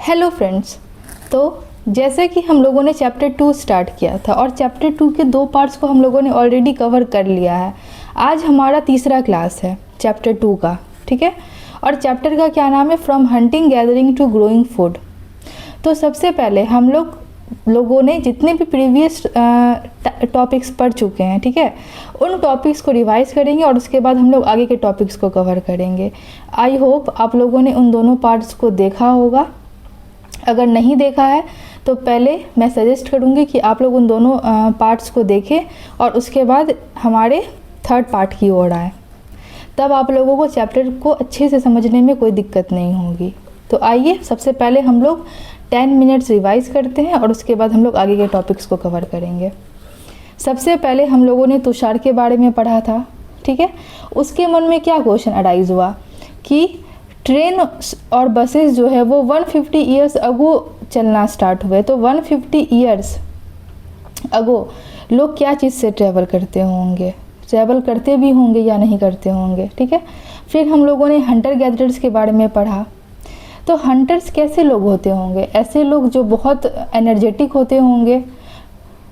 Hello friends. तो जैसे कि हम लोगों ने चैप्टर 2 स्टार्ट किया था और चैप्टर 2 के 2 पार्ट्स को हम लोगों ने ऑलरेडी कवर कर लिया है। आज हमारा तीसरा क्लास है चैप्टर 2 का, ठीक है। और चैप्टर का क्या नाम है, from hunting gathering to growing food. तो सबसे पहले हम लोगों ने जितने भी प्रीवियस टॉपिक्स पढ़ चुके हैं, ठीक है, उन टॉपिक्स को रिवाइज करेंगे और उसके बाद हम लोग आगे के टॉपिक्स को कवर करेंगे। आई होप आप लोगों ने उन दोनों पार्ट्स को देखा होगा। अगर नहीं देखा है तो पहले मैं सजेस्ट करूँगी कि आप लोग उन दोनों पार्ट्स को देखें और उसके बाद हमारे थर्ड पार्ट की ओर आए, तब आप लोगों को चैप्टर को अच्छे से समझने में कोई दिक्कत नहीं होगी। तो आइए सबसे पहले हम लोग 10 मिनट्स रिवाइज करते हैं और उसके बाद हम लोग आगे के टॉपिक्स को कवर करेंगे। सबसे पहले हम लोगों ने तुषार के बारे में पढ़ा था, ठीक है। उसके मन में क्या क्वेश्चन अराइज हुआ कि ट्रेन और बसेस जो है वो 150 ईयर्स अगो चलना स्टार्ट हुए। तो 150 ईयर्स अगो लोग क्या चीज़ से ट्रैवल करते होंगे, ट्रैवल करते भी होंगे या नहीं करते होंगे, ठीक है। फिर हम लोगों ने हंटर गैदरर्स के बारे में पढ़ा। तो हंटर्स कैसे लोग होते होंगे, ऐसे लोग जो बहुत एनर्जेटिक होते होंगे,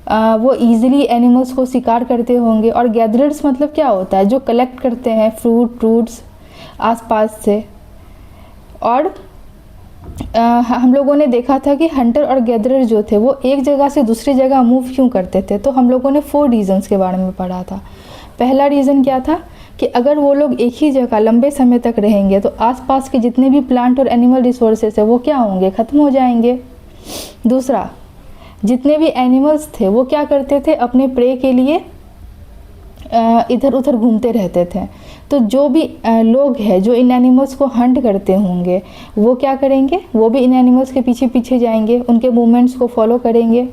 वो ईजिली एनिमल्स को शिकार करते होंगे। और गैदरर्स मतलब क्या होता है, जो कलेक्ट करते हैं फ्रूट्स आसपास से। और हम लोगों ने देखा था कि हंटर और गैदरर जो थे वो एक जगह से दूसरी जगह मूव क्यों करते थे। तो हम लोगों ने 4 रीज़न्स के बारे में पढ़ा था। पहला रीज़न क्या था कि अगर वो लोग एक ही जगह लंबे समय तक रहेंगे तो आसपास के जितने भी प्लांट और एनिमल रिसोर्सेस है वो क्या होंगे, ख़त्म हो जाएंगे। दूसरा, जितने भी एनिमल्स थे वो क्या करते थे, अपने प्रे के लिए इधर उधर घूमते रहते थे। तो जो भी लोग हैं जो इन एनिमल्स को हंट करते होंगे वो क्या करेंगे, वो भी इन एनिमल्स के पीछे पीछे जाएंगे, उनके मूवमेंट्स को फॉलो करेंगे।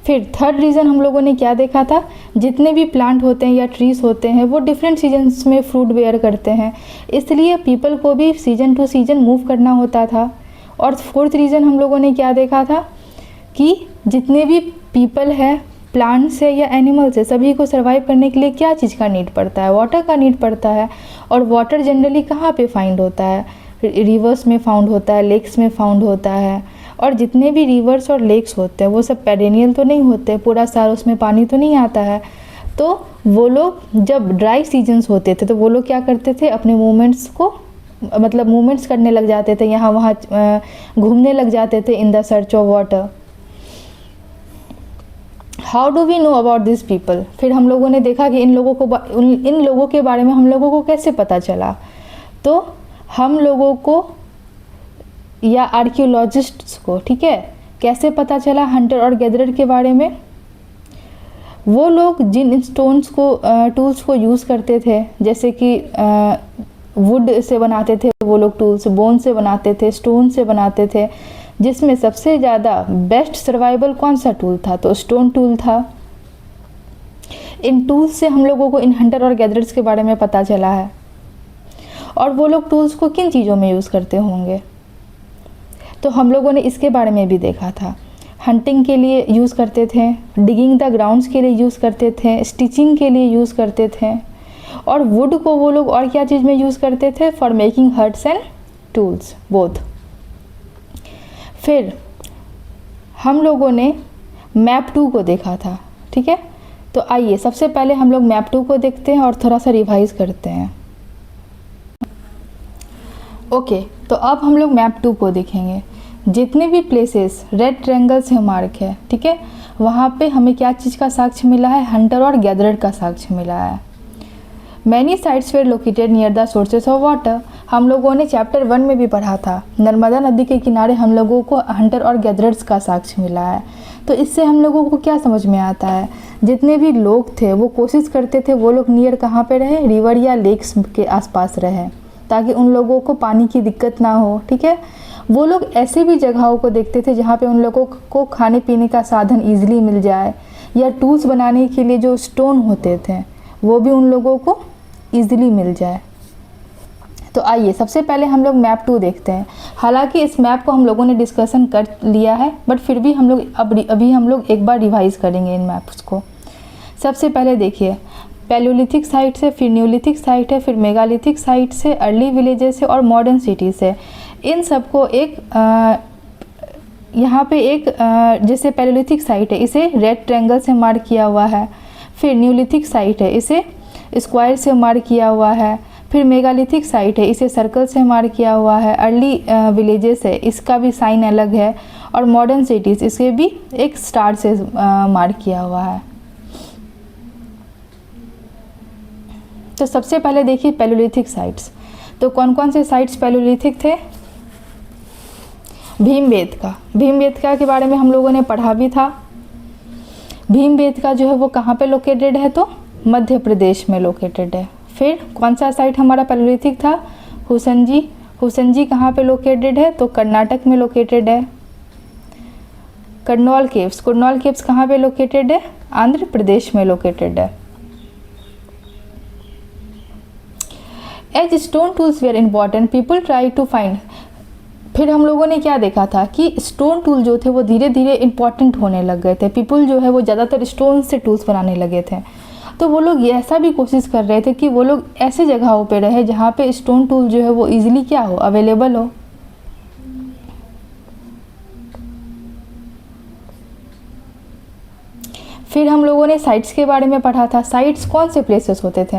फिर थर्ड रीज़न हम लोगों ने क्या देखा था, जितने भी प्लांट होते हैं या ट्रीज़ होते हैं वो डिफरेंट सीजन्स में फ्रूट बेयर करते हैं, इसलिए पीपल को भी सीजन टू सीजन मूव करना होता था। और फोर्थ रीज़न हम लोगों ने क्या देखा था कि जितने भी पीपल है, प्लांट्स है या एनिमल्स है, सभी को सर्वाइव करने के लिए क्या चीज़ का नीड पड़ता है, वाटर का नीड पड़ता है। और वाटर जनरली कहाँ पे फाइंड होता है, रिवर्स में फाउंड होता है, लेक्स में फाउंड होता है। और जितने भी रिवर्स और लेक्स होते हैं वो सब पेरेनियल तो नहीं होते, पूरा साल उसमें पानी तो नहीं आता है। तो वो लोग जब ड्राई सीजन्स होते थे तो वो लोग क्या करते थे, अपने मूवमेंट्स को मतलब मूवमेंट्स करने लग जाते थे, यहाँ वहाँ घूमने लग जाते थे in the search of water. How do we know about this people. फिर हम लोगों ने देखा कि इन लोगों के बारे में हम लोगों को कैसे पता चला। तो हम लोगों को या आर्कियोलॉजिस्ट्स को, ठीक है, कैसे पता चला हंटर और गैदरर के बारे में। वो लोग जिन स्टोन्स को टूल्स को यूज़ करते थे, जैसे कि वुड से बनाते थे वो लोग टूल्स, बोन से बनाते थे, स्टोन से बनाते थे, जिसमें सबसे ज़्यादा बेस्ट सर्वाइवल कौन सा टूल था, तो स्टोन टूल था। इन टूल्स से हम लोगों को इन हंटर और गैदरर्स के बारे में पता चला है। और वो लोग टूल्स को किन चीज़ों में यूज़ करते होंगे, तो हम लोगों ने इसके बारे में भी देखा था। हंटिंग के लिए यूज़ करते थे, डिगिंग द ग्राउंड्स के लिए यूज़ करते थे, स्टिचिंग के लिए यूज़ करते थे। और वुड को वो लोग और क्या चीज़ में यूज़ करते थे, for making huts and tools both. फिर हम लोगों ने मैप 2 को देखा था, ठीक है। तो आइए सबसे पहले हम लोग मैप 2 को देखते हैं और थोड़ा सा रिवाइज करते हैं। ओके, तो अब हम लोग मैप 2 को देखेंगे। जितने भी प्लेसेस रेड ट्रायंगल से मार्क है, ठीक है, वहाँ पे हमें क्या चीज़ का साक्ष्य मिला है, हंटर और गैदरर का साक्ष्य मिला है। Many sites were located near the sources of water. हम लोगों ने चैप्टर 1 में भी पढ़ा था, नर्मदा नदी के किनारे हम लोगों को हंटर और गैदरर्स का साक्ष्य मिला है। तो इससे हम लोगों को क्या समझ में आता है, जितने भी लोग थे वो कोशिश करते थे वो लोग नियर कहाँ पे रहे, रिवर या लेक्स के आसपास रहे, ताकि उन लोगों को पानी की दिक्कत ना हो, ठीक है। वो लोग ऐसे भी जगहों को देखते थे जहाँ पे उन लोगों को खाने पीने का साधन ईजिली मिल जाए, या टूल्स बनाने के लिए जो स्टोन होते थे वो भी उन लोगों को ईजिली मिल जाए। तो आइए सबसे पहले हम लोग मैप 2 देखते हैं। हालांकि इस मैप को हम लोगों ने डिस्कशन कर लिया है, बट फिर भी हम लोग अभी हम लोग एक बार रिवाइज करेंगे इन मैप्स को। सबसे पहले देखिए, पैलियोलिथिक साइट से, फिर न्यूलिथिक साइट है, फिर मेगालिथिक साइट से, अर्ली विलेजेस से और मॉडर्न सिटीज़ है। इन सबको एक यहाँ पे एक जैसे पैलोलिथिक साइट है, इसे रेड ट्रायंगल से मार्क किया हुआ है। फिर न्यूलिथिक साइट है, इसे स्क्वायर से मार्क किया हुआ है। फिर मेगालिथिक साइट है, इसे सर्कल से मार्क किया हुआ है। अर्ली विलेजेस है, इसका भी साइन अलग है। और मॉडर्न सिटीज़, इसे भी एक स्टार से मार्क किया हुआ है। तो सबसे पहले देखिए पैलोलिथिक साइट्स। तो कौन कौन से साइट्स पैलोलिथिक थे? भीमबेटका के बारे में हम लोगों ने पढ़ा भी था। भीमबेटका जो है वो कहाँ पे लोकेटेड है? तो मध्य प्रदेश में लोकेटेड है। फिर कौन सा साइट हमारा पैलोलिथिक था? हुसनजी कहाँ पे लोकेटेड है? तो कर्नाटक में लोकेटेड है। कर्नौल केव्स कहाँ पे लोकेटेड है? आंध्र प्रदेश में लोकेटेड है। As stone tools were important people try to find. फिर हम लोगों ने क्या देखा था कि स्टोन टूल जो थे वो धीरे धीरे इम्पॉर्टेंट होने लग गए थे। पीपल जो है वो ज़्यादातर स्टोन से टूल्स बनाने लगे थे। तो वो लोग ये ऐसा भी कोशिश कर रहे थे कि वो लोग ऐसे जगहों पे रहे जहाँ पे स्टोन टूल जो है वो इजीली क्या हो, अवेलेबल हो। फिर हम लोगों ने साइट्स के बारे में पढ़ा था। साइट्स कौन से प्लेसेस होते थे?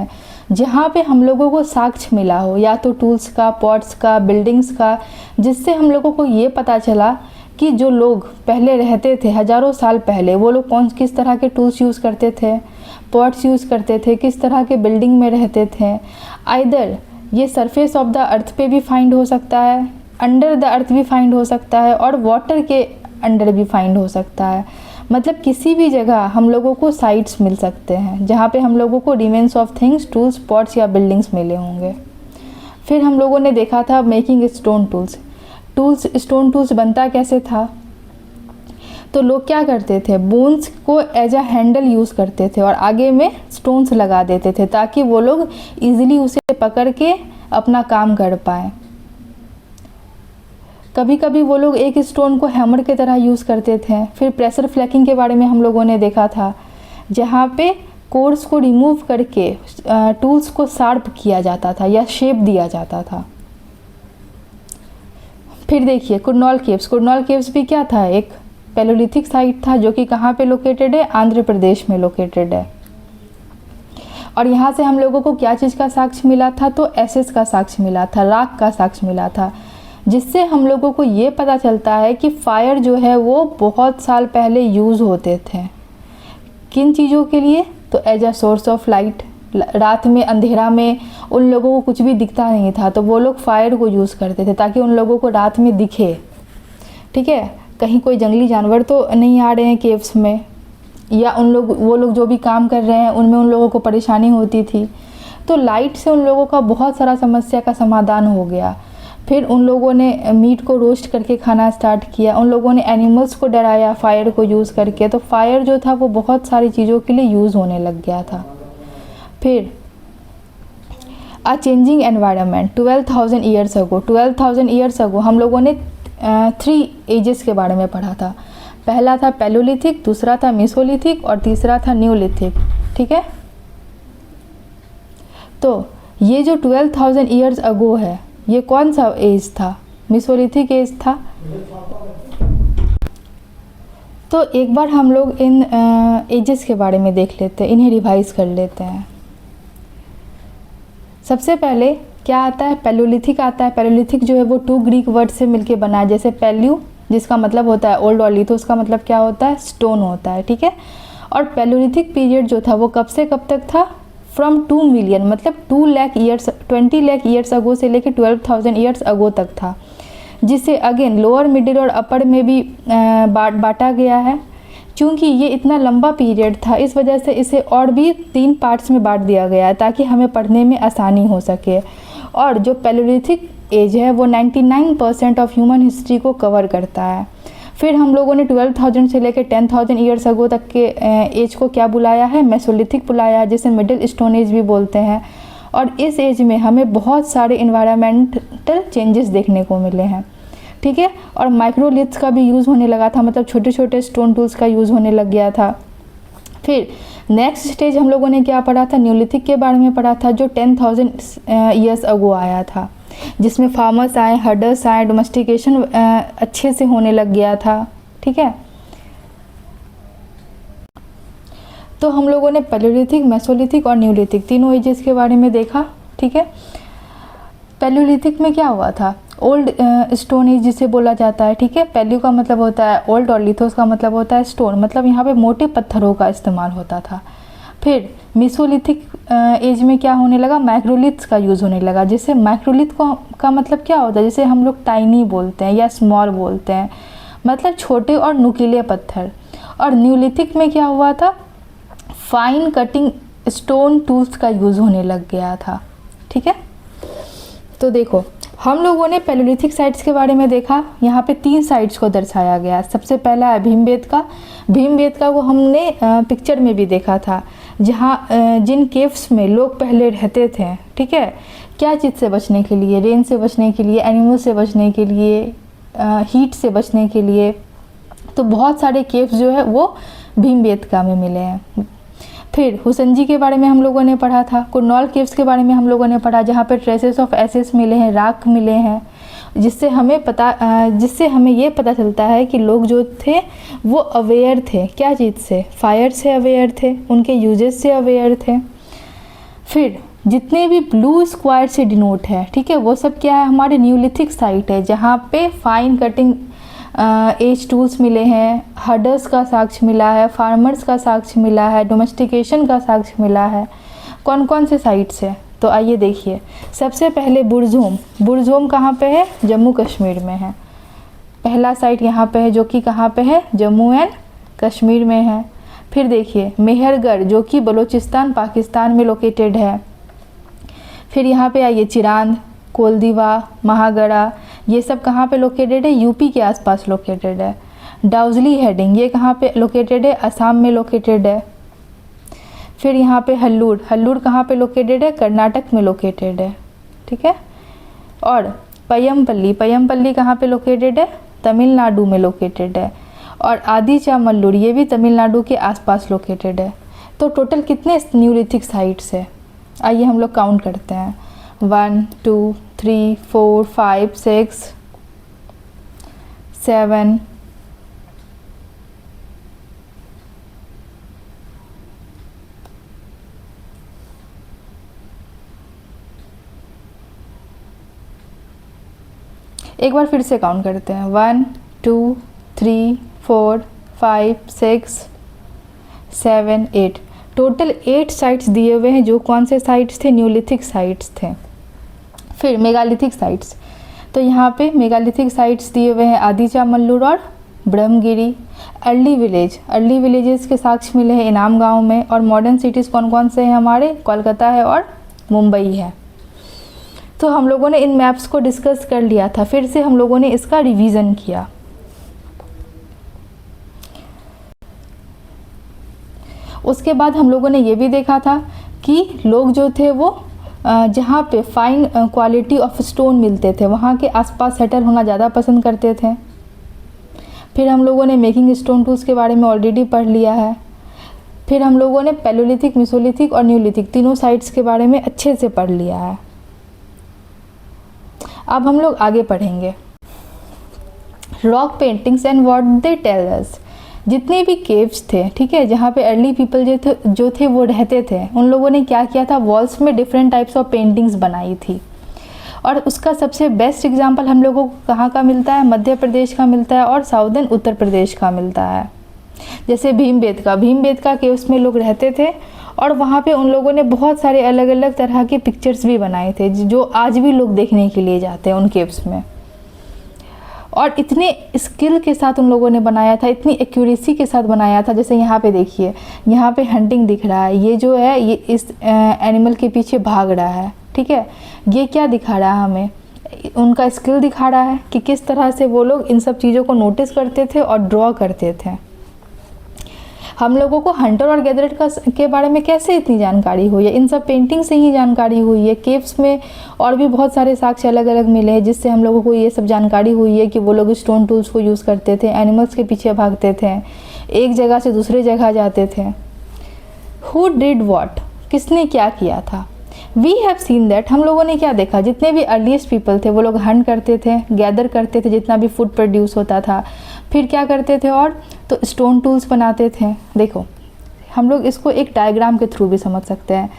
जहाँ पे हम लोगों को साक्ष्य मिला हो, या तो टूल्स का, पॉट्स का, बिल्डिंग्स का, जिससे हम लोगों को ये पता चला कि जो लोग पहले रहते थे हज़ारों साल पहले, वो लोग किस तरह के टूल्स यूज़ करते थे, पॉट्स यूज़ करते थे, किस तरह के बिल्डिंग में रहते थे। आइदर ये सरफेस ऑफ द अर्थ पे भी फाइंड हो सकता है, अंडर द अर्थ भी फाइंड हो सकता है, और वाटर के अंडर भी फाइंड हो सकता है। मतलब किसी भी जगह हम लोगों को साइट्स मिल सकते हैं जहाँ पे हम लोगों को remains of things, tools, pots या बिल्डिंग्स मिले होंगे। फिर हम लोगों ने देखा था making stone tools. Stone tools बनता कैसे था? तो लोग क्या करते थे, बोन्स को एज अ हैंडल यूज़ करते थे और आगे में स्टोन्स लगा देते थे ताकि वो लोग ईजिली उसे पकड़ के अपना काम कर पाएँ। कभी कभी वो लोग एक स्टोन को हैमर की तरह यूज़ करते थे। फिर प्रेशर फ्लैकिंग के बारे में हम लोगों ने देखा था, जहाँ पे कोर्स को रिमूव करके टूल्स को शार्प किया जाता था या शेप दिया जाता था। फिर देखिए कुरनौल केव्स भी क्या था? एक पैलोलिथिक साइट था जो कि कहाँ पे लोकेटेड है? आंध्र प्रदेश में लोकेटेड है। और यहाँ से हम लोगों को क्या चीज़ का साक्ष्य मिला था? तो एसेस का साक्ष्य मिला था, राख का साक्ष्य मिला था, जिससे हम लोगों को ये पता चलता है कि फायर जो है वो बहुत साल पहले यूज़ होते थे। किन चीज़ों के लिए? तो as a source of light. रात में अंधेरा में उन लोगों को कुछ भी दिखता नहीं था, तो वो लोग फायर को यूज़ करते थे ताकि उन लोगों को रात में दिखे। ठीक है, कहीं कोई जंगली जानवर तो नहीं आ रहे हैं केव्स में, या वो लोग जो भी काम कर रहे हैं उनमें उन लोगों को परेशानी होती थी। तो लाइट से उन लोगों का बहुत सारा समस्या का समाधान हो गया। फिर उन लोगों ने मीट को रोस्ट करके खाना स्टार्ट किया। उन लोगों ने एनिमल्स को डराया फायर को यूज़ करके। तो फायर जो था वो बहुत सारी चीज़ों के लिए यूज़ होने लग गया था। फिर अ changing environment 12,000 years ago. 12,000 years ago हम लोगों ने 3 एजेस के बारे में पढ़ा था। पहला था पैलोलिथिक, दूसरा था मेसोलिथिक और तीसरा था न्यूलिथिक। ठीक है, तो ये जो 12,000 ईयर्स अगो है, ये कौन सा एज था? मेसोलिथिक एज था। तो एक बार हम लोग इन एजेस के बारे में देख लेते हैं, इन्हें रिवाइज कर लेते हैं। सबसे पहले क्या आता है? पैलोलिथिक आता है। पैलोलिथिक जो है वो 2 ग्रीक वर्ड से मिलके बना है, जैसे पैल्यू जिसका मतलब होता है ओल्ड, और लिथो उसका मतलब क्या होता है? स्टोन होता है। ठीक है, और पैलोलिथिक पीरियड जो था वो कब से कब तक था? फ्रॉम 2 मिलियन, मतलब 2 lakh years, 20 lakh years ago से लेकर 12,000 ईयर्स अगो तक था, जिसे अगेन लोअर, मिडिल और अपर में भी बांटा गया है। चूँकि ये इतना लंबा पीरियड था, इस वजह से इसे और भी 3 पार्ट्स में बांट दिया गया है ताकि हमें पढ़ने में आसानी हो सके। और जो पैलोलिथिक एज है वो 99% ऑफ ह्यूमन हिस्ट्री को कवर करता है। फिर हम लोगों ने 12,000 से लेकर 10,000 ईयर्स अगो तक के एज को क्या बुलाया है? मेसोलिथिक बुलाया है, जिसे मिडिल स्टोन एज भी बोलते हैं। और इस एज में हमें बहुत सारे इन्वायरमेंटल चेंजेस देखने को मिले हैं। ठीक है, और माइक्रोलिथ्स का भी यूज़ होने लगा था, मतलब छोटे छोटे स्टोन टूल्स का यूज़ होने लग गया था। फिर नेक्स्ट स्टेज हम लोगों ने क्या पढ़ा था? न्यूलिथिक के बारे में पढ़ा था, जो 10,000 ईयर्स अगो आया था। जिसमें फार्मर्स आए, हर्डर्स आए, डोमेस्टिकेशन अच्छे से होने लग गया था। ठीक है, तो हम लोगों ने पैलियोलिथिक, मेसोलिथिक और न्यूलिथिक तीनों एजेस के बारे में देखा। ठीक है, पैलियोलिथिक में क्या हुआ था, ओल्ड स्टोन एज जिसे बोला जाता है। ठीक है, पैलियो का मतलब होता है ओल्ड और लिथोस का मतलब होता है स्टोन, मतलब यहाँ पे मोटे पत्थरों का इस्तेमाल होता था। फिर मेसोलिथिक एज में क्या होने लगा, माइक्रोलिथ्स का यूज़ होने लगा। जिससे माइक्रोलिथ का मतलब क्या होता है, जैसे हम लोग टाइनी बोलते हैं या स्मॉल बोलते हैं, मतलब छोटे और नुकीले पत्थर। और न्यूलिथिक में क्या हुआ था, फाइन कटिंग स्टोन टूल्स का यूज़ होने लग गया था। ठीक है, तो देखो हम लोगों ने पैलियोलिथिक साइट्स के बारे में देखा। यहाँ पे 3 साइट्स को दर्शाया गया। सबसे पहला है भीमबेटका। भीमबेटका को हमने पिक्चर में भी देखा था, जहाँ जिन केव्स में लोग पहले रहते थे। ठीक है, क्या चीज़ से बचने के लिए, रेन से बचने के लिए, एनिमल से बचने के लिए, हीट से बचने के लिए। तो बहुत सारे केव्स जो है वो भीमबेटका में मिले हैं। फिर हुसंजी के बारे में हम लोगों ने पढ़ा था। कुरनौल केव्स के बारे में हम लोगों ने पढ़ा, जहाँ पे ट्रेसेस ऑफ एसेस मिले हैं, राख मिले हैं, जिससे हमें ये पता चलता है कि लोग जो थे वो अवेयर थे। क्या चीज़ से, फायर से अवेयर थे, उनके यूजेस से अवेयर थे। फिर जितने भी ब्लू स्क्वायर से डिनोट है, ठीक है, वो सब क्या है, हमारे न्यूलिथिक साइट है, जहाँ पे फाइन कटिंग एज टूल्स मिले हैं, हर्डर्स का साक्ष्य मिला है, फार्मर्स का साक्ष्य मिला है, डोमेस्टिकेशन का साक्ष्य मिला है। कौन कौन से साइट्स है, तो आइए देखिए। सबसे पहले बुरज़ोम। बुरज़ोम कहाँ पे है, जम्मू कश्मीर में है। पहला साइट यहाँ पे है, जो कि कहाँ पे है, जम्मू एंड कश्मीर में है। फिर देखिए मेहरगढ़, जो कि बलूचिस्तान पाकिस्तान में लोकेटेड है। फिर यहाँ पे आइए चिरांद, कोलदीवा, महागढ़ा, ये सब कहाँ पे लोकेटेड है, यूपी के आसपास लोकेटेड है। डाउजली हेडिंग, ये कहाँ पे लोकेटेड है, असम में लोकेटेड है। फिर यहाँ पे हल्लूर, हल्लूर कहाँ पे लोकेटेड है, कर्नाटक में लोकेटेड है। ठीक है, और पय्यमपल्ली, पय्यमपल्ली कहाँ पे लोकेटेड है, तमिलनाडु में लोकेटेड है। और आदिचामल्लूर, ये भी तमिलनाडु के आसपास लोकेटेड है। तो टोटल कितने न्यूलिथिक साइट्स है, आइए हम लोग काउंट करते हैं। 1 2 3 4 5 6 7 एक बार फिर से काउंट करते हैं। 1 2 3 4 5 6 7 8, टोटल 8 साइट्स दिए हुए हैं। जो कौन से साइट्स थे, न्यूलिथिक साइट्स थे। फिर मेगालिथिक साइट्स, तो यहाँ पे मेगालिथिक साइट्स दिए हुए हैं आदिचामल्लूर और Brahmagiri. Early village, early villages के साक्ष्य मिले हैं इनाम गांव में। और मॉडर्न सिटीज़ कौन कौन से हैं हमारे, कोलकाता है और मुंबई है। तो हम लोगों ने इन मैप्स को डिस्कस कर लिया था, फिर से हम लोगों ने इसका रिवीजन किया। उसके बाद हम लोगों ने ये भी देखा था कि लोग जो थे वो जहाँ पे फाइन क्वालिटी ऑफ स्टोन मिलते थे वहाँ के आसपास सेटल होना ज़्यादा पसंद करते थे। फिर हम लोगों ने मेकिंग स्टोन टूल्स के बारे में ऑलरेडी पढ़ लिया है। फिर हम लोगों ने पैलियोलिथिक, मेसोलिथिक और न्यूलिथिक तीनों साइट्स के बारे में अच्छे से पढ़ लिया है। अब हम लोग आगे पढ़ेंगे rock paintings and what they tell us. जितने भी केव्स थे, ठीक है, जहाँ पे अर्ली पीपल जो थे वो रहते थे, उन लोगों ने क्या किया था, वॉल्स में डिफरेंट टाइप्स ऑफ पेंटिंग्स बनाई थी। और उसका सबसे बेस्ट एग्जांपल हम लोगों को कहाँ का मिलता है, मध्य प्रदेश का मिलता है और साउदर्न उत्तर प्रदेश का मिलता है। जैसे भीमबेटका केव्स में लोग रहते थे और वहाँ पे उन लोगों ने बहुत सारे अलग अलग तरह के पिक्चर्स भी बनाए थे, जो आज भी लोग देखने के लिए जाते हैं उन केव्स में। और इतने स्किल के साथ उन लोगों ने बनाया था, इतनी एक्यूरेसी के साथ बनाया था। जैसे यहाँ पे देखिए, यहाँ पे हंटिंग दिख रहा है, ये जो है ये इस एनिमल के पीछे भाग रहा है, ठीक है। ये क्या दिखा रहा है हमें, उनका स्किल दिखा रहा है कि किस तरह से वो लोग इन सब चीज़ों को नोटिस करते थे और ड्रॉ करते थे। हम लोगों को हंटर और गैदरर के बारे में कैसे इतनी जानकारी हुई है, इन सब पेंटिंग से ही जानकारी हुई है। केव्स में और भी बहुत सारे साक्ष्य अलग अलग मिले हैं, जिससे हम लोगों को ये सब जानकारी हुई है कि वो लोग स्टोन टूल्स को यूज़ करते थे, एनिमल्स के पीछे भागते थे, एक जगह से दूसरे जगह जाते थे। हु डिड वॉट, किसने क्या किया था। वी हैव सीन दैट, हम लोगों ने क्या देखा, जितने भी अर्लीस्ट पीपल थे वो लोग हंट करते थे, गैदर करते थे जितना भी फूड प्रोड्यूस होता था, फिर क्या करते थे और तो स्टोन टूल्स बनाते थे। देखो हम लोग इसको एक डायग्राम के थ्रू भी समझ सकते हैं।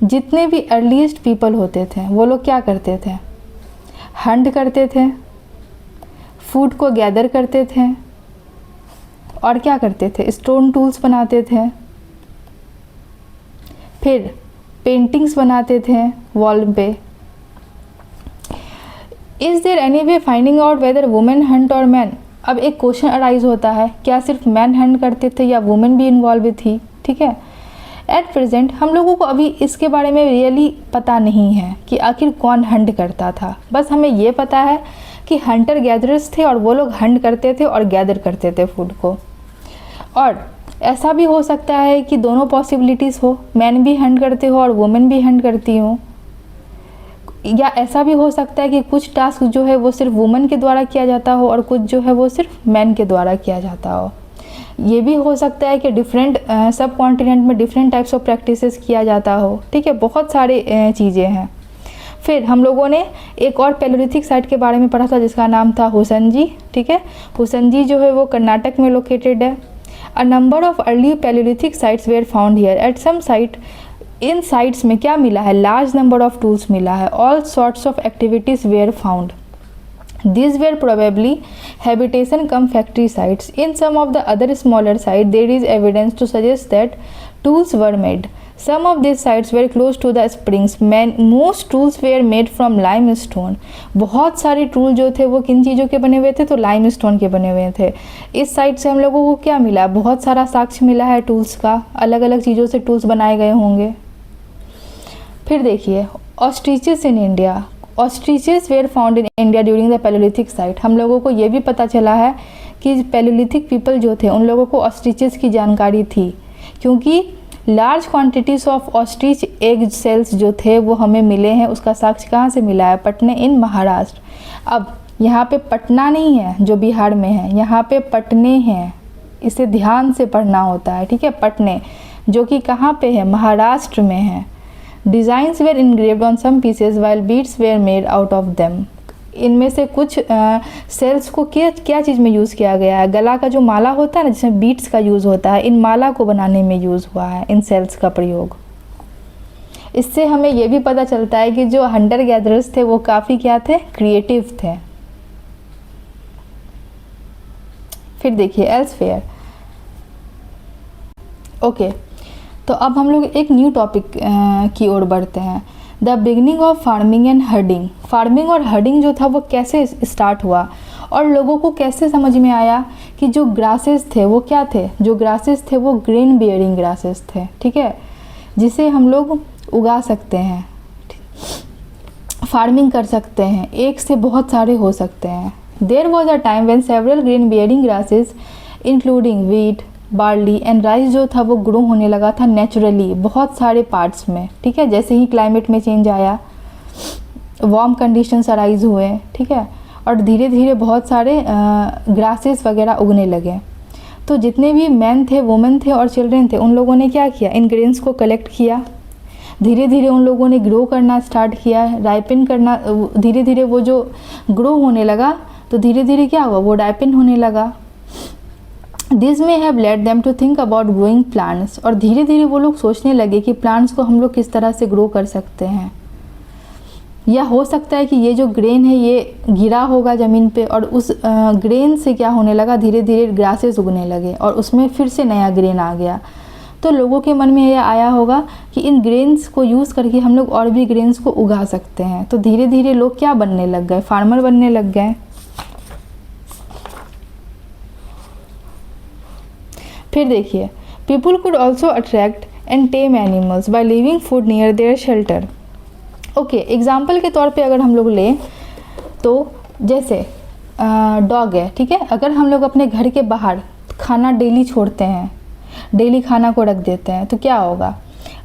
जितने भी अर्लीस्ट पीपल होते थे वो लोग क्या करते थे, हंट करते थे, फूड को गैदर करते थे और क्या करते थे, स्टोन टूल्स बनाते थे, फिर पेंटिंग्स बनाते थे वॉल पे। Is there any way finding out whether women hunt और मैन। अब एक क्वेश्चन अराइज होता है, क्या सिर्फ मैन हंट करते थे या वुमेन भी इन्वॉल्व थी, ठीक है। एट प्रेजेंट हम लोगों को अभी इसके बारे में रियली पता नहीं है कि आखिर कौन हंट करता था, बस हमें ये पता है कि हंटर गैदरर्स थे और वो लोग हंट करते थे और गैदर करते थे फूड को। और ऐसा भी हो सकता है कि दोनों पॉसिबिलिटीज़ हो, मैन भी हंट करते हो और वुमेन भी हंट करती हो, या ऐसा भी हो सकता है कि कुछ टास्क जो है वो सिर्फ वुमेन के द्वारा किया जाता हो और कुछ जो है वो सिर्फ मैन के द्वारा किया जाता हो। ये भी हो सकता है कि डिफरेंट सब कॉन्टिनेंट में डिफरेंट टाइप्स ऑफ प्रैक्टिसेस किया जाता हो, ठीक है, बहुत सारे चीज़ें हैं। फिर हम लोगों ने एक और पैलोलिथिक साइट के बारे में पढ़ा था जिसका नाम था हुसनजी, ठीक है। हुसनजी जो है वो कर्नाटक में लोकेटेड है। A number of early Paleolithic sites were found here. At some site, in sites में क्या मिला है, लार्ज नंबर ऑफ टूल्स मिला है, all sorts of activities were found. These were probably habitation cum factory sites. In some of the other smaller sites, there is evidence to suggest that tools were made. Some of these sites were close to the springs. Most tools were made from limestone. बहुत सारे tool जो थे वो किन चीज़ों के बने हुए थे, तो लाइमस्टोन के बने हुए थे। इस साइट से हम लोगों को क्या मिला, बहुत सारा साक्ष्य मिला है टूल्स का, अलग अलग चीज़ों से टूल्स बनाए गए होंगे। फिर देखिए ostriches in India. Ostriches were found in India during the palaeolithic site. हम लोगों को ये भी पता चला है कि पैलोलिथिक पीपल जो थे उन लोगों को ऑस्ट्रिचेस की जानकारी थी, क्योंकि large quantities of ostrich egg cells जो थे वो हमें मिले हैं। उसका साक्ष्य कहाँ से मिला है, पटने इन महाराष्ट्र। अब यहाँ पे पटना नहीं है जो बिहार में है, यहाँ पे पटने हैं, इसे ध्यान से पढ़ना होता है, ठीक है। पटने जो कि कहाँ पे है, महाराष्ट्र में है। Designs were engraved on some pieces while beads were made out of them. इनमें से कुछ सेल्स को क्या चीज़ में यूज़ किया गया है, गला का जो माला होता है ना जिसमें बीड्स का यूज़ होता है, इन माला को बनाने में यूज़ हुआ है इन सेल्स का प्रयोग। इससे हमें ये भी पता चलता है कि जो हंटर गैदरर्स थे वो काफ़ी क्या थे, क्रिएटिव थे। फिर देखिए एल्सफेयर। ओके, तो अब हम लोग एक न्यू टॉपिक की ओर बढ़ते हैं, the beginning of farming and herding. Farming और हर्डिंग जो था वो कैसे स्टार्ट हुआ और लोगों को कैसे समझ में आया कि जो ग्रासेस थे वो क्या थे, जो ग्रासेस थे वो ग्रेन बियरिंग ग्रासेस थे, ठीक है, जिसे हम लोग उगा सकते हैं, फार्मिंग कर सकते हैं, एक से बहुत सारे हो सकते हैं। There was a time when several grain bearing grasses including wheat, barley and rice जो था वो ग्रो होने लगा था नेचुरली बहुत सारे पार्ट्स में, ठीक है। जैसे ही क्लाइमेट में चेंज आया, वार्म कंडीशंस अराइज हुए, ठीक है, और धीरे धीरे बहुत सारे ग्रासेस वगैरह उगने लगे। तो जितने भी मैन थे, वुमेन थे और चिल्ड्रेन थे, उन लोगों ने क्या किया, इन ग्रेन्स को कलेक्ट किया, धीरे धीरे उन लोगों ने ग्रो करना स्टार्ट किया, राइपिन करना, धीरे धीरे वो जो ग्रो होने लगा तो धीरे धीरे क्या हुआ, वो राइपिन होने लगा। This may have led them to think about growing plants. और धीरे धीरे वो लोग सोचने लगे कि प्लांट्स को हम लोग किस तरह से ग्रो कर सकते हैं, या हो सकता है कि ये जो ग्रेन है ये गिरा होगा ज़मीन पे और उस ग्रेन से क्या होने लगा, धीरे धीरे ग्रासेस उगने लगे और उसमें फिर से नया ग्रेन आ गया। तो लोगों के मन में यह आया होगा कि इन ग्रेन्स को यूज़ करके हम लोग और भी ग्रेन्स को उगा सकते हैं। तो धीरे धीरे लोग क्या बनने लग गए, फार्मर बनने लग गए। फिर देखिए people could also attract and tame animals by leaving food near their shelter. Okay, example के तौर पे अगर हम लोग लें तो जैसे डॉग है, ठीक है, अगर हम लोग अपने घर के बाहर खाना डेली छोड़ते हैं, डेली खाना को रख देते हैं, तो क्या होगा,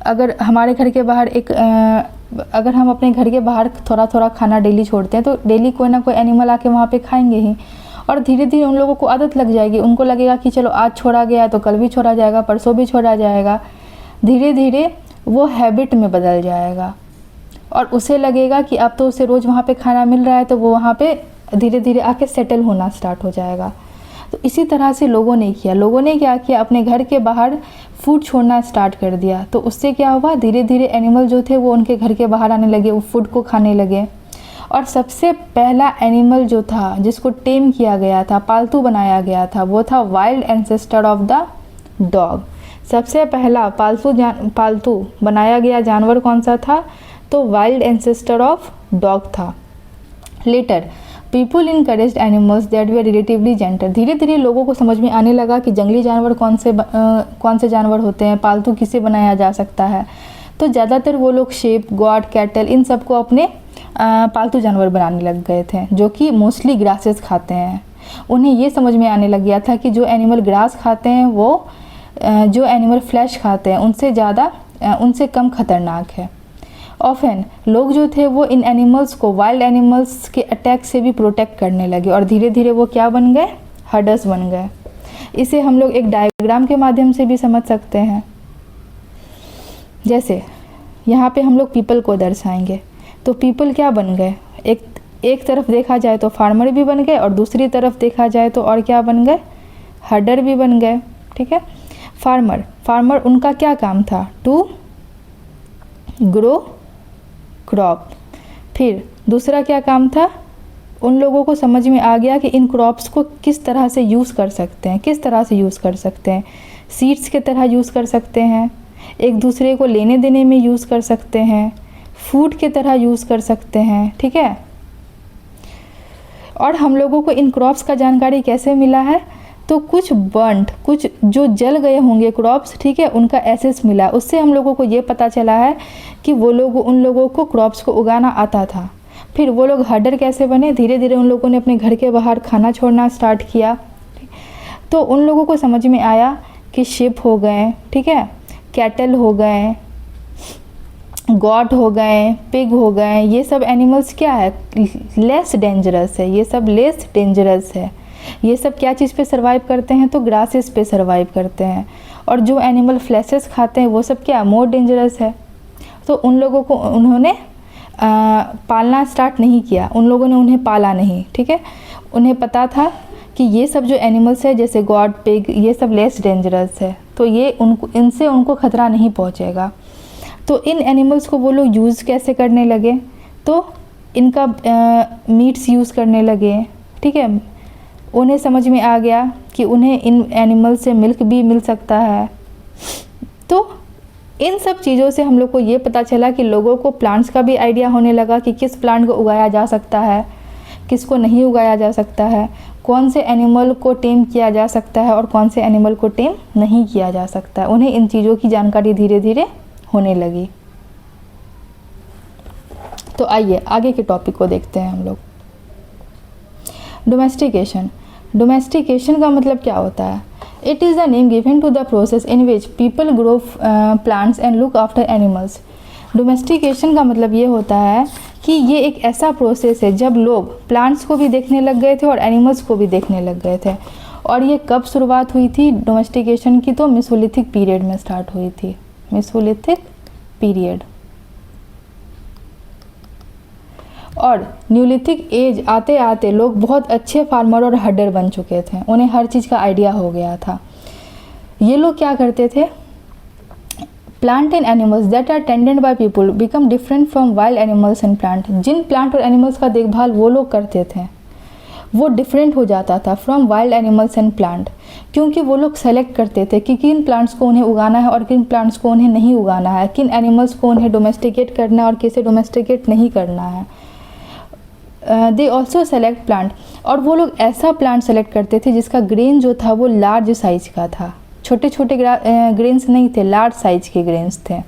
अगर हमारे घर के बाहर अगर हम अपने घर के बाहर थोड़ा थोड़ा खाना डेली छोड़ते हैं तो डेली कोई ना कोई एनिमल आके वहाँ पे खाएंगे ही, और धीरे धीरे उन लोगों को आदत लग जाएगी। उनको लगेगा कि चलो आज छोड़ा गया तो कल भी छोड़ा जाएगा, परसों भी छोड़ा जाएगा, धीरे धीरे वो हैबिट में बदल जाएगा। और उसे लगेगा कि अब तो उसे रोज़ वहाँ पे खाना मिल रहा है, तो वो वहाँ पे धीरे धीरे आके सेटल होना स्टार्ट हो जाएगा। तो इसी तरह से लोगों ने किया, लोगों ने क्या किया, अपने घर के बाहर फूड छोड़ना स्टार्ट कर दिया। तो उससे क्या हुआ, धीरे धीरे एनिमल जो थे वो उनके घर के बाहर आने लगे, वो फूड को खाने लगे। और सबसे पहला एनिमल जो था जिसको टेम किया गया था, पालतू बनाया गया था, वो था wild ancestor of the dog. सबसे पहला पालतू बनाया गया जानवर कौन सा था, तो वाइल्ड एंसेस्टर ऑफ डॉग था। Later people encouraged animals that were relatively gentle. धीरे धीरे लोगों को समझ में आने लगा कि जंगली जानवर कौन से जानवर होते हैं, पालतू किसे बनाया जा सकता है। तो ज़्यादातर वो लोग शेप, गॉड, कैटल, इन सबको अपने पालतू जानवर बनाने लग गए थे, जो कि मोस्टली ग्रासेस खाते हैं। उन्हें ये समझ में आने लग गया था कि जो एनिमल ग्रास खाते हैं वो जो एनिमल फ्लैश खाते हैं उनसे कम खतरनाक है। ऑफन लोग जो थे वो इन एनिमल्स को, वाइल्ड एनिमल्स के अटैक से भी प्रोटेक्ट करने लगे और धीरे धीरे वो क्या बन गए, हर्डर्स बन गए। इसे हम लोग एक डायग्राम के माध्यम से भी समझ सकते हैं। जैसे यहाँ पे हम लोग पीपल को दर्शाएंगे, तो पीपल क्या बन गए, एक तरफ देखा जाए तो फार्मर भी बन गए और दूसरी तरफ देखा जाए तो और क्या बन गए, हर्डर भी बन गए। ठीक है, फार्मर उनका क्या काम था, टू ग्रो क्रॉप। फिर दूसरा क्या काम था, उन लोगों को समझ में आ गया कि इन क्रॉप्स को किस तरह से यूज़ कर सकते हैं, सीड्स के तरह यूज़ कर सकते हैं, एक दूसरे को लेने देने में यूज़ कर सकते हैं, फूड के तरह यूज़ कर सकते हैं। ठीक है, और हम लोगों को इन क्रॉप्स का जानकारी कैसे मिला है, तो कुछ जो जल गए होंगे क्रॉप्स, ठीक है, उनका एसेस मिला, उससे हम लोगों को ये पता चला है कि उन लोगों को क्रॉप्स को उगाना आता था। फिर वो लोग हर्डर कैसे बने, धीरे धीरे उन लोगों ने अपने घर के बाहर खाना छोड़ना स्टार्ट किया। तो उन लोगों को समझ में आया कि शिप हो गए, ठीक है, कैटल हो गए, गॉट हो गए, पिग हो गए, ये सब एनिमल्स क्या है, लेस डेंजरस है, ये सब लेस डेंजरस है। ये सब क्या चीज़ पे सर्वाइव करते हैं, तो ग्रासेस पे सर्वाइव करते हैं। और जो एनिमल फ्लैशेस खाते हैं वो सब क्या, मोर डेंजरस है। तो उन लोगों को उन्होंने पालना स्टार्ट नहीं किया, उन लोगों ने उन्हें पाला नहीं। ठीक है, उन्हें पता था कि ये सब जो एनिमल्स है जैसे गॉड, पिग, ये सब लेस डेंजरस है, तो ये इनसे उनको खतरा नहीं पहुंचेगा। तो इन एनिमल्स को वो लोग यूज़ कैसे करने लगे, तो इनका मीट्स यूज़ करने लगे। ठीक है, उन्हें समझ में आ गया कि उन्हें इन एनिमल से मिल्क भी मिल सकता है। तो इन सब चीज़ों से हम लोग को ये पता चला कि लोगों को प्लांट्स का भी आइडिया होने लगा कि किस प्लांट को उगाया जा सकता है, किसको नहीं उगाया जा सकता है, कौन से एनिमल को टेम किया जा सकता है और कौन से एनिमल को टेम नहीं किया जा सकता है। उन्हें इन चीज़ों की जानकारी धीरे धीरे होने लगी। तो आइए आगे के टॉपिक को देखते हैं हम लोग। डोमेस्टिकेशन का मतलब क्या होता है, it is the name given to the process in which people grow plants and look after animals. Domestication का मतलब ये होता है कि ये एक ऐसा प्रोसेस है जब लोग प्लांट्स को भी देखने लग गए थे और एनिमल्स को भी देखने लग गए थे। और ये कब शुरुआत हुई थी डोमेस्टिकेशन की, तो मेसोलिथिक पीरियड में स्टार्ट हुई थी, मेसोलिथिक पीरियड। और न्यूलिथिक एज आते आते लोग बहुत अच्छे फार्मर और हर्डर बन चुके थे, उन्हें हर चीज़ का आइडिया हो गया था। ये लोग क्या करते थे, plant and animals that are tended by people become different from wild animals and plant. जिन प्लांट और एनिमल्स का देखभाल वो लोग करते थे वो डिफरेंट हो जाता था from wild animals and plant, क्योंकि वो लोग सेलेक्ट करते थे कि किन प्लांट्स को उन्हें उगाना है और किन प्लांट्स को उन्हें नहीं उगाना है, किन एनिमल्स को उन्हें डोमेस्टिकेट करना है और किसे डोमेस्टिकेट नहीं करना है। दे ऑल्सो सेलेक्ट प्लांट, और वो लोग ऐसा प्लांट सेलेक्ट करते थे जिसका ग्रेन जो था वो लार्ज साइज का था, छोटे छोटे ग्रेन्स नहीं थे, लार्ज साइज के ग्रेन्स थे।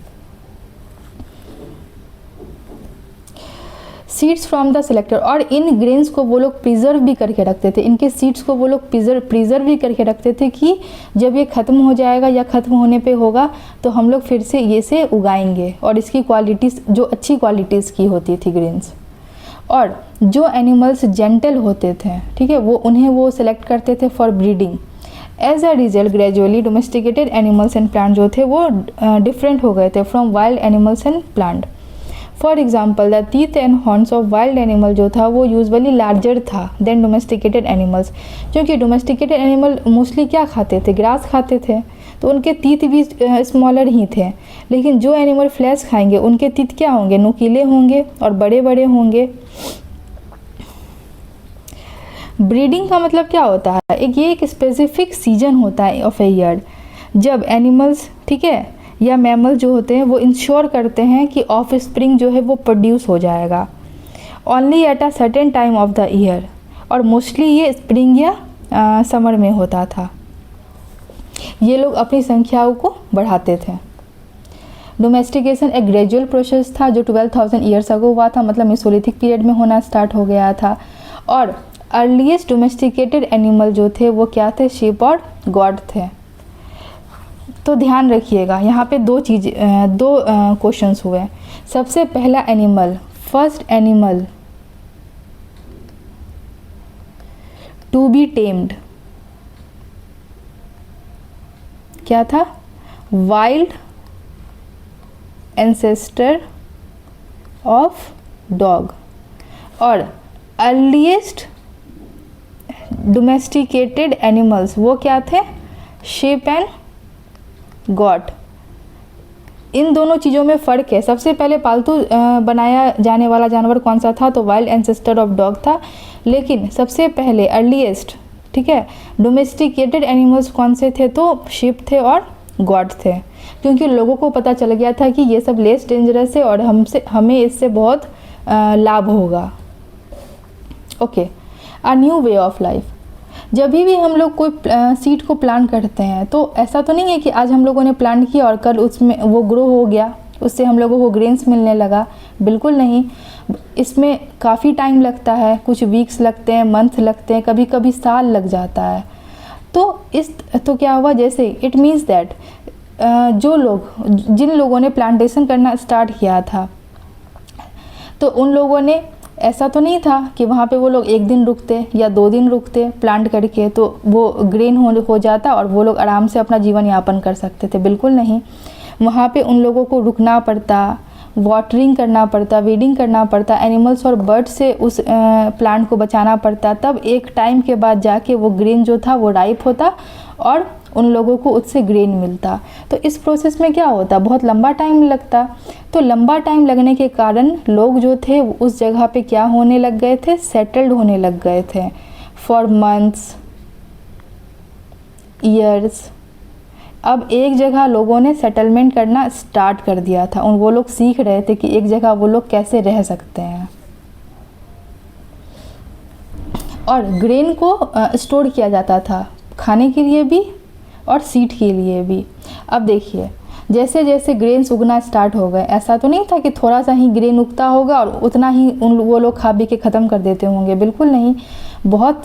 सीड्स फ्रॉम द सेलेक्टर, और इन ग्रेन्स को वो लोग प्रिजर्व भी करके रखते थे, इनके सीड्स को वो लोग प्रिजर्व भी करके रखते थे कि जब ये ख़त्म हो जाएगा या ख़त्म होने पे होगा तो हम लोग फिर से ये से उगाएंगे, और इसकी क्वालिटीज़ जो अच्छी क्वालिटीज़ की होती थी ग्रेन्स। और जो एनिमल्स जेंटल होते थे, ठीक है, उन्हें वो सेलेक्ट करते थे for breeding. As a result gradually domesticated animals and plant जो थे वो डिफरेंट हो गए थे from wild animals and plant. For example the teeth and horns of wild animal जो था वो यूजुअली लार्जर था देन डोमेस्टिकेटेड एनिमल्स, क्योंकि डोमेस्टिकेटेड एनिमल मोस्टली क्या खाते थे, ग्रास खाते थे, तो उनके टीथ भी स्मॉलर ही थे। लेकिन जो एनिमल फ्लैश खाएंगे उनके टीथ क्या होंगे, नुकीले होंगे और बड़े बड़े होंगे। ब्रीडिंग का मतलब क्या होता है, ये एक स्पेसिफिक सीजन होता है ऑफ ए ईयर, जब एनिमल्स, ठीक है, या मैमल जो होते हैं वो इंश्योर करते हैं कि ऑफ स्प्रिंग जो है वो प्रोड्यूस हो जाएगा only at a certain time of the year, और मोस्टली ये स्प्रिंग या समर में होता था। ये लोग अपनी संख्याओं को बढ़ाते थे। डोमेस्टिकेशन एक ग्रेजुअल प्रोसेस था जो 12,000 ईयर्स अगो हुआ था, मतलब मेसोलिथिक पीरियड में होना स्टार्ट हो गया था। और अर्लीस्ट डोमेस्टिकेटेड एनिमल जो थे वो क्या थे, शीप और गॉट थे। तो ध्यान रखिएगा यहाँ पे दो क्वेश्चंस हुए। सबसे पहला animal, first animal to be tamed क्या था, वाइल्ड एंसेस्टर ऑफ डॉग। और अर्लीस्ट डोमेस्टिकेटेड एनिमल्स वो क्या थे, शीप एंड गॉट। इन दोनों चीज़ों में फ़र्क है। सबसे पहले पालतू बनाया जाने वाला जानवर कौन सा था, तो वाइल्ड एंसेस्टर ऑफ डॉग था। लेकिन सबसे पहले अर्लीस्ट, ठीक है, डोमेस्टिकेटेड एनिमल्स कौन से थे, तो शीप थे और गॉट थे, क्योंकि लोगों को पता चल गया था कि ये सब लेस डेंजरस है और हमें इससे बहुत लाभ होगा। Okay, a new way of life. जब भी हम लोग कोई सीड को प्लांट करते हैं तो ऐसा तो नहीं है कि आज हम लोगों ने प्लांट किया और कल उसमें वो ग्रो हो गया, उससे हम लोगों को ग्रेन्स मिलने लगा। बिल्कुल नहीं, इसमें काफ़ी टाइम लगता है, कुछ वीक्स लगते हैं, मंथ लगते हैं, कभी कभी साल लग जाता है। तो क्या हुआ, जैसे इट मीन्स दैट जिन लोगों ने प्लांटेशन करना स्टार्ट किया था तो उन लोगों ने, ऐसा तो नहीं था कि वहाँ पे वो लोग एक दिन रुकते या 2 दिन रुकते प्लांट करके तो वो ग्रेन हो जाता और वो लोग आराम से अपना जीवन यापन कर सकते थे। बिल्कुल नहीं, वहाँ पे उन लोगों को रुकना पड़ता, वाटरिंग करना पड़ता, वीडिंग करना पड़ता, एनिमल्स और बर्ड से उस प्लांट को बचाना पड़ता। तब एक टाइम के बाद जाके वो ग्रेन जो था वो राइप होता और उन लोगों को उससे ग्रेन मिलता। तो इस प्रोसेस में क्या होता, बहुत लंबा टाइम लगता। तो लंबा टाइम लगने के कारण लोग जो थे उस जगह पे क्या होने लग गए थे, सेटल्ड होने लग गए थे फॉर मंथ्स, ईयर्स। अब एक जगह लोगों ने सेटलमेंट करना स्टार्ट कर दिया था, वो लोग सीख रहे थे कि एक जगह वो लोग कैसे रह सकते हैं। और ग्रेन को स्टोर किया जाता था, खाने के लिए भी और सीड के लिए भी। अब देखिए, जैसे जैसे ग्रेन्स उगना स्टार्ट हो गए, ऐसा तो नहीं था कि थोड़ा सा ही ग्रेन उगता होगा और उतना ही वो लोग खा पी के ख़त्म कर देते होंगे। बिल्कुल नहीं, बहुत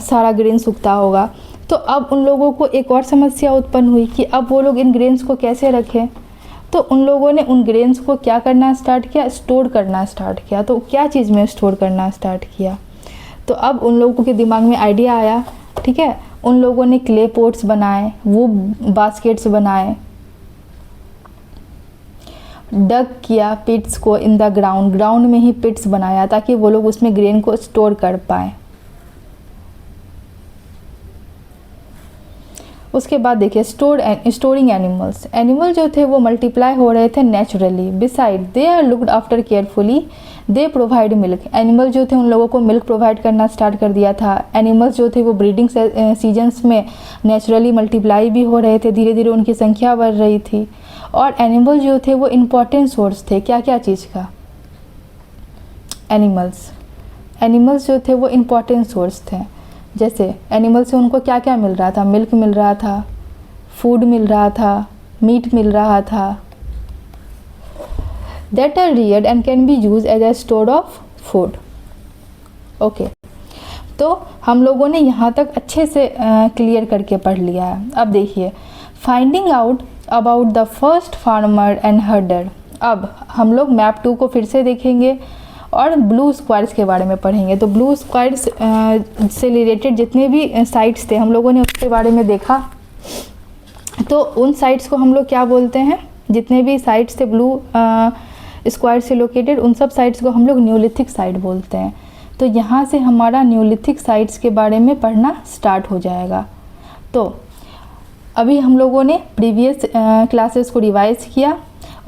सारा ग्रेन्स उगता होगा। तो अब उन लोगों को एक और समस्या उत्पन्न हुई कि अब वो लोग इन ग्रेन्स को कैसे रखें। तो उन लोगों ने उन ग्रेन्स को क्या करना स्टार्ट किया, स्टोर करना स्टार्ट किया। तो क्या चीज़ में स्टोर करना स्टार्ट किया, तो अब उन लोगों के दिमाग में आइडिया आया, ठीक है, उन लोगों ने क्ले पोट्स बनाए, वो बास्केट्स बनाए, डग किया पिट्स को इन द ग्राउंड में ही पिट्स बनाया ताकि वो लोग उसमें ग्रेन को स्टोर कर पाए। उसके बाद देखिए स्टोरिंग एनिमल्स। एनिमल जो थे वो मल्टीप्लाई हो रहे थे naturally, beside they are looked after carefully, they provide milk. Animal जो थे उन लोगों को मिल्क प्रोवाइड करना स्टार्ट कर दिया था। एनिमल्स जो थे वो ब्रीडिंग सीजन्स में नेचुरली मल्टीप्लाई भी हो रहे थे, धीरे धीरे उनकी संख्या बढ़ रही थी। और एनिमल जो थे वो इम्पॉर्टेंट सोर्स थे, क्या क्या चीज़ का, एनिमल्स जो थे वो इम्पॉर्टेंट सोर्स थे। जैसे एनिमल से उनको क्या क्या मिल रहा था, मिल्क मिल रहा था, फूड मिल रहा था, मीट मिल रहा था, that are reared and can be used as a store of food. Okay, तो हम लोगों ने यहाँ तक अच्छे से क्लियर करके पढ़ लिया है। अब देखिए, finding out about the first farmer and हर्डर। अब हम लोग मैप 2 को फिर से देखेंगे और ब्लू स्क्वायर्स के बारे में पढ़ेंगे। तो ब्लू स्क्वायर्स से रिलेटेड जितने भी साइट्स थे हम लोगों ने उसके बारे में देखा। तो उन साइट्स को हम लोग क्या बोलते हैं, जितने भी साइट्स थे ब्लू स्क्वायर से लोकेटेड, उन सब साइट्स को हम लोग न्यूलिथिक साइट बोलते हैं। तो यहाँ से हमारा न्यूलिथिक साइट्स के बारे में पढ़ना स्टार्ट हो जाएगा। तो अभी हम लोगों ने प्रीवियस क्लासेस को रिवाइज किया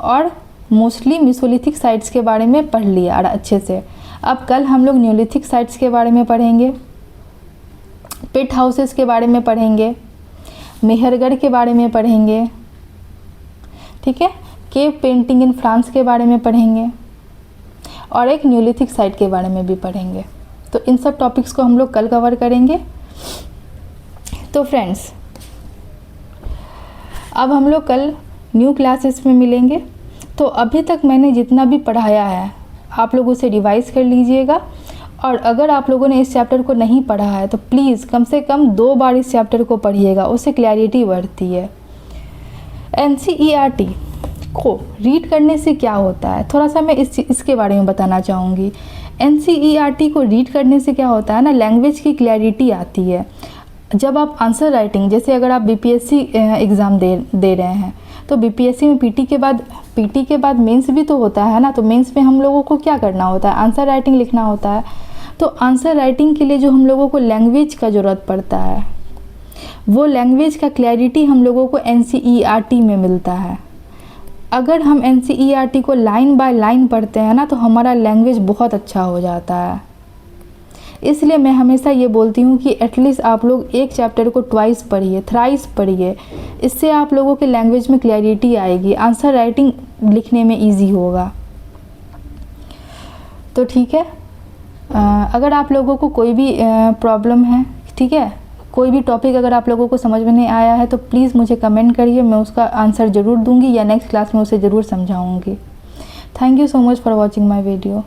और मोस्टली मेसोलिथिक साइट्स के बारे में पढ़ लिया अच्छे से। अब कल हम लोग न्यूलिथिक साइट्स के बारे में पढ़ेंगे, पिट हाउसेस के बारे में पढ़ेंगे, मेहरगढ़ के बारे में पढ़ेंगे, ठीक है, केव पेंटिंग इन फ्रांस के बारे में पढ़ेंगे और एक न्यूलिथिक साइट के बारे में भी पढ़ेंगे। तो इन सब टॉपिक्स को हम लोग कल कवर करेंगे। तो फ्रेंड्स, अब हम लोग कल न्यू क्लासेस में मिलेंगे। तो अभी तक मैंने जितना भी पढ़ाया है आप लोग उसे रिवाइज़ कर लीजिएगा, और अगर आप लोगों ने इस चैप्टर को नहीं पढ़ा है तो प्लीज़ कम से कम 2 बार इस चैप्टर को पढ़िएगा, उससे क्लैरिटी बढ़ती है। NCERT को रीड करने से क्या होता है, थोड़ा सा मैं इसके बारे में बताना चाहूँगी। NCERT को रीड करने से क्या होता है ना, लैंग्वेज की क्लैरिटी आती है। जब आप आंसर राइटिंग, जैसे अगर आप BPSC एग्ज़ाम दे रहे हैं तो BPSC में PT के बाद मेंस भी तो होता है ना। तो मेंस में हम लोगों को क्या करना होता है, आंसर राइटिंग लिखना होता है। तो आंसर राइटिंग के लिए जो हम लोगों को लैंग्वेज का ज़रूरत पड़ता है, वो लैंग्वेज का क्लैरिटी हम लोगों को NCERT में मिलता है। अगर हम NCERT को लाइन बाय लाइन पढ़ते हैं ना तो हमारा लैंग्वेज बहुत अच्छा हो जाता है। इसलिए मैं हमेशा ये बोलती हूँ कि एटलीस्ट आप लोग एक चैप्टर को ट्वाइस पढ़िए, थ्राइस पढ़िए। इससे आप लोगों के लैंग्वेज में क्लैरिटी आएगी, आंसर राइटिंग लिखने में इजी होगा। तो ठीक है, अगर आप लोगों को कोई भी प्रॉब्लम है, ठीक है, कोई भी टॉपिक अगर आप लोगों को समझ में नहीं आया है तो प्लीज़ मुझे कमेंट करिए, मैं उसका आंसर ज़रूर दूंगी या नेक्स्ट क्लास में उसे ज़रूर समझाऊंगी। Thank you so much for watching my video.